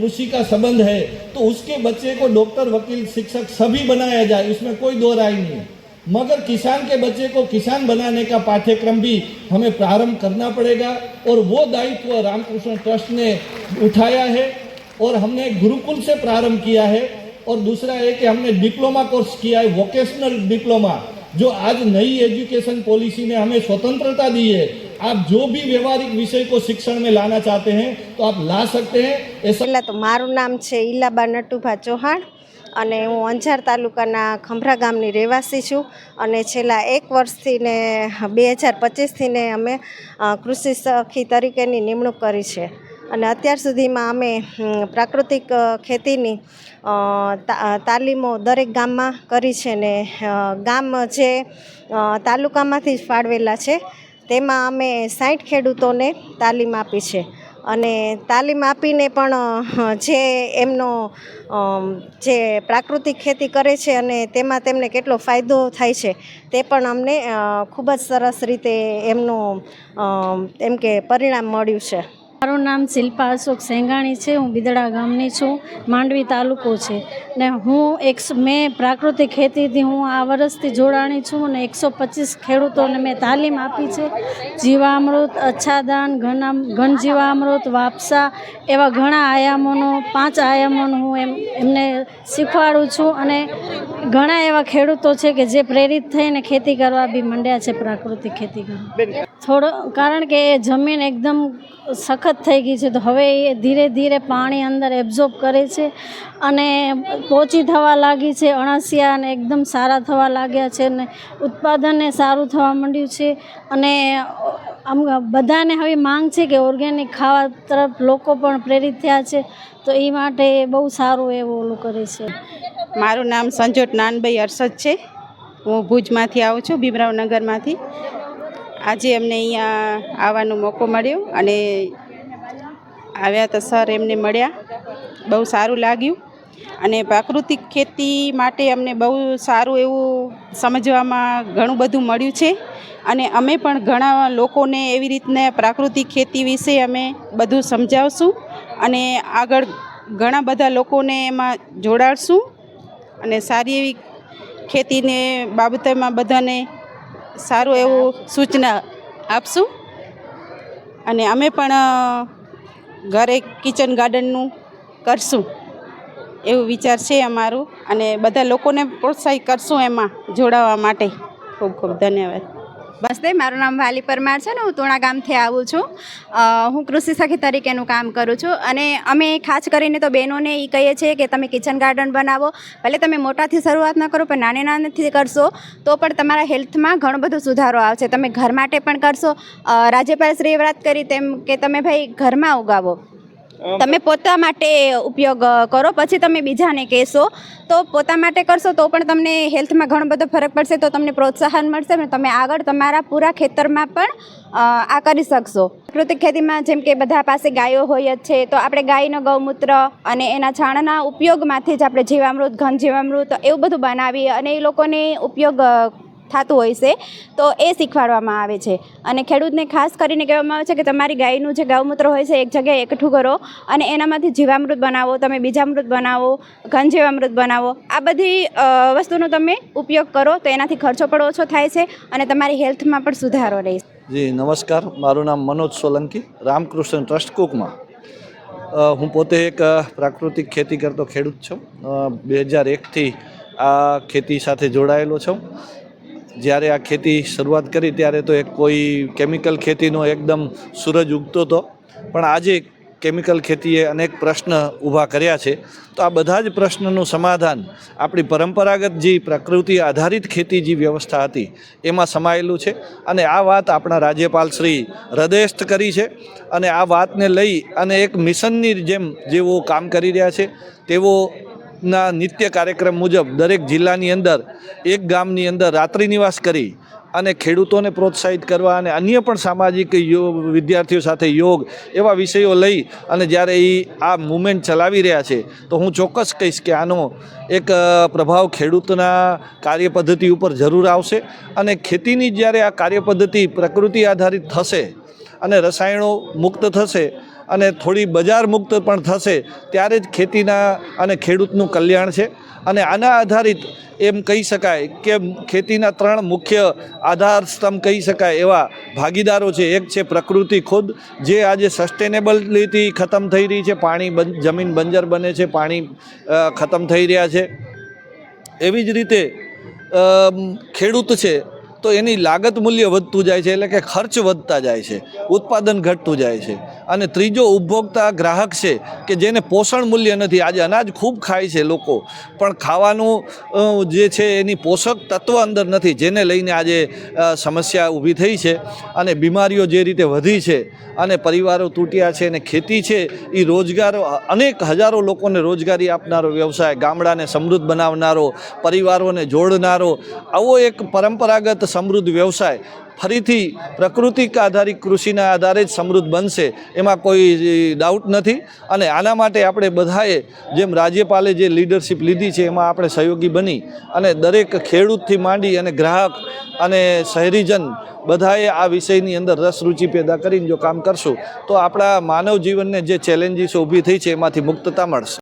कृषि का संबंध है तो उसके बच्चे को डॉक्टर, वकील, शिक्षक सभी बनाया जाए, उसमें कोई दो राय नहीं। मगर किसान के बच्चे को किसान बनाने का पाठ्यक्रम भी हमें प्रारंभ करना पड़ेगा और वो दायित्व रामकृष्ण ट्रस्ट ने उठाया है और हमने गुरुकुल से प्रारंभ किया है। और दूसरा है कि हमने डिप्लोमा कोर्स किया है, वोकेशनल डिप्लोमा, जो आज नई एजुकेशन पॉलिसी ने हमें स्वतंत्रता दी है। आप जो भी व्यवहारिक विषय को शिक्षण में लाना चाहते हैं तो आप ला सकते हैं। ऐसा तो मारू नाम है ईलाबा नटुभा चौहान અને હું અંજાર તાલુકાના ખંભરા ગામની રહેવાસી છું અને છેલ્લા 1 વર્ષથી ને 2025થી ને અમે કૃષિ સખી તરીકેની નિમણૂક કરી છે અને અત્યાર સુધીમાં અમે પ્રાકૃતિક ખેતીની તાલીમો દરેક ગામમાં કરી છે ને ગામ જે તાલુકામાંથી જ ફાળવેલા છે તેમાં અમે 60 ખેડૂતોને તાલીમ આપી છે અને તાલીમ આપીને પણ જે એમનો જે પ્રાકૃતિક ખેતી કરે છે અને તેમાં તેમને કેટલો ફાયદો થાય છે તે પણ અમને ખૂબ જ સરસ રીતે એમનું એમ કે પરિણામ મળ્યું છે। મારું નામ શિલ્પા અશોક સેંગાણી છે। હું બિદડા ગામની છું, માંડવી તાલુકો છે ને મેં પ્રાકૃતિક ખેતીથી હું આ વર્ષથી જોડાણી છું અને 125 ખેડૂતોને મેં તાલીમ આપી છે। જીવામૃત, અચ્છાદાન, ઘન જીવામૃત, વાપસા એવા ઘણા આયામોનો 5 આયામોનું હું એમને શીખવાડું છું અને ઘણા એવા ખેડૂતો છે કે જે પ્રેરિત થઈને ખેતી કરવા બી માંડ્યા છે, પ્રાકૃતિક ખેતી કરવા। થોડો કારણ કે એ જમીન એકદમ સખત થઈ ગઈ છે તો હવે એ ધીરે ધીરે પાણી અંદર એબ્ઝોર્બ કરે છે અને પોચી થવા લાગી છે, અળસિયા અને એકદમ સારા થવા લાગ્યા છે અને ઉત્પાદન સારું થવા માંડ્યું છે અને બધાને હવે માંગ છે કે ઓર્ગેનિક ખાવા તરફ લોકો પણ પ્રેરિત થયા છે તો એ માટે બહુ સારું એવું ઓલું કરે છે। મારું નામ સંજોટ નાનભાઈ અરસદ છે। હું ભુજમાંથી આવું છું, ભીમરાવનગરમાંથી। આજે અમને અહીંયા આવવાનો મોકો મળ્યો અને આવ્યા તો સર એમને મળ્યા, બહુ સારું લાગ્યું અને પ્રાકૃતિક ખેતી માટે અમને બહુ સારું એવું સમજવામાં ઘણું બધું મળ્યું છે અને અમે પણ ઘણા લોકોને એવી રીતના પ્રાકૃતિક ખેતી વિશે અમે બધું સમજાવશું અને આગળ ઘણા બધા લોકોને એમાં જોડાડશું અને સારી એવી ખેતીને બાબતોમાં બધાને સારું એવું સૂચના આપશું અને અમે પણ ઘરે કિચન ગાર્ડનનું કરશું એવું વિચાર છે અમારું અને બધા લોકોને પ્રોત્સાહિત કરશું એમાં જોડાવા માટે। ખૂબ ખૂબ ધન્યવાદ। નમસ્તે, મારું નામ વાલી પરમાર છે ને હું તુણા ગામથી આવું છું। હું કૃષિ સખી તરીકેનું કામ કરું છું અને અમે ખાસ કરીને તો બહેનોને એ કહીએ છીએ કે તમે કિચન ગાર્ડન બનાવો। ભલે તમે મોટાથી શરૂઆત ન કરો પણ નાનેથી કરશો તો પણ તમારા હેલ્થમાં ઘણો બધો સુધારો આવશે। તમે ઘર માટે પણ કરશો। રાજ્યપાલશ્રીએ વાત કરી તેમ કે તમે ભાઈ ઘરમાં ઉગાવો, તમે પોતા માટે ઉપયોગ કરો, પછી તમે બીજાને કહેશો તો પોતા માટે કરશો તો પણ તમને હેલ્થમાં ઘણો બધો ફરક પડશે, તો તમને પ્રોત્સાહન મળશે અને તમે આગળ તમારા પૂરા ખેતરમાં પણ આ કરી શકશો। પ્રાકૃતિક ખેતીમાં જેમ કે બધા પાસે ગાયો હોય જ છે તો આપણે ગાયનો ગૌમૂત્ર અને એના છાણના ઉપયોગમાંથી જ આપણે જીવામૃત, ઘન જીવામૃત એવું બધું બનાવીએ અને એ લોકોને ઉપયોગ થતું હોય છે તો એ શીખવાડવામાં આવે છે અને ખેડૂતને ખાસ કરીને કહેવામાં આવે છે કે તમારી ગાયનું જે ગૌમૂત્ર હોય છે એક જગ્યાએ એકઠું કરો અને એનામાંથી જીવામૃત બનાવો, તમે બીજામૃત બનાવો, ઘન જીવામૃત બનાવો। આ બધી વસ્તુનો તમે ઉપયોગ કરો તો એનાથી ખર્ચો પણ ઓછો થાય છે અને તમારી હેલ્થમાં પણ સુધારો રહેશે। જી નમસ્કાર, મારું નામ મનોજ સોલંકી, રામકૃષ્ણ ટ્રસ્ટ કુકમાં। હું પોતે એક પ્રાકૃતિક ખેતી કરતો ખેડૂત છું। 2001થી આ ખેતી સાથે જોડાયેલો છું। જ્યારે આ ખેતી શરૂઆત કરી ત્યારે તો એક કોઈ કેમિકલ ખેતીનો એકદમ સૂરજ ઉગતો હતો, પણ આજે કેમિકલ ખેતીએ અનેક પ્રશ્ન ઊભા કર્યા છે। તો આ બધા જ પ્રશ્નનું સમાધાન આપણી પરંપરાગત જે પ્રકૃતિ આધારિત ખેતી જે વ્યવસ્થા હતી એમાં સમાયેલું છે અને આ વાત આપણા રાજ્યપાલ શ્રી હૃદયસ્થ કરી છે અને આ વાતને લઈ અને એક મિશનની જેમ જેઓ કામ કરી રહ્યા છે તેઓ ના નિત્ય કાર્યક્રમ મુજબ દરેક જિલ્લાની અંદર એક ગામની અંદર રાત્રિ નિવાસ કરી અને ખેડૂતોને પ્રોત્સાહિત કરવા અને અન્ય પણ સામાજિક વિદ્યાર્થીઓ સાથે યોગ એવા વિષયો લઈ અને જ્યારે એ આ મૂવમેન્ટ ચલાવી રહ્યા છે તો હું ચોક્કસ કહીશ કે આનો એક પ્રભાવ ખેડૂતના કાર્યપદ્ધતિ ઉપર જરૂર આવશે અને ખેતીની જ્યારે આ કાર્યપદ્ધતિ પ્રકૃતિ આધારિત થશે અને રસાયણો મુક્ત થશે અને થોડી બજાર મુક્ત પણ થશે ત્યારે જ ખેતીના અને ખેડૂતનું કલ્યાણ છે. અને આના આધારિત એમ કહી શકાય કે ખેતીના 3 મુખ્ય આધાર સ્તંભ કહી શકાય એવા ભાગીદારો છે. એક છે પ્રકૃતિ ખુદ, જે આજે સસ્ટેનેબિલિટી ખતમ થઈ રહી છે, પાણી જમીન બંજર બને છે, પાણી ખતમ થઈ રહ્યા છે. એવી જ રીતે ખેડૂત છે તો એની લાગત મૂલ્ય વધતું જાય છે, એટલે કે ખર્ચ વધતા જાય છે, ઉત્પાદન ઘટતું જાય છે. અને ત્રીજો ઉપભોક્તા ગ્રાહક છે કે જેને પોષણ મૂલ્ય નથી. આજે અનાજ ખૂબ ખાય છે લોકો, પણ ખાવાનું જે છે એની પોષક તત્વ અંદર નથી, જેને લઈને આજે સમસ્યા ઊભી થઈ છે અને બીમારીઓ જે રીતે વધી છે અને પરિવારો તૂટ્યા છે. અને ખેતી છે એ રોજગાર, અનેક હજારો લોકોને રોજગારી આપનારો વ્યવસાય, ગામડાને સમૃદ્ધ બનાવનારો, પરિવારોને જોડનારો આવો એક પરંપરાગત સમૃદ્ધ વ્યવસાય ફરીથી પ્રાકૃતિક આધારિત કૃષિના આધારે જ સમૃદ્ધ બનશે, એમાં કોઈ ડાઉટ નથી. અને આના માટે આપણે બધાએ જેમ રાજ્યપાલે જે લીડરશિપ લીધી છે એમાં આપણે સહયોગી બની અને દરેક ખેડૂતથી માંડી અને ગ્રાહક અને શહેરીજન બધાએ આ વિષયની અંદર રસ રુચિ પેદા કરીને જો કામ કરશું તો આપણા માનવ જીવનને જે ચેલેન્જીસ ઊભી થઈ છે એમાંથી મુક્તતા મળશે.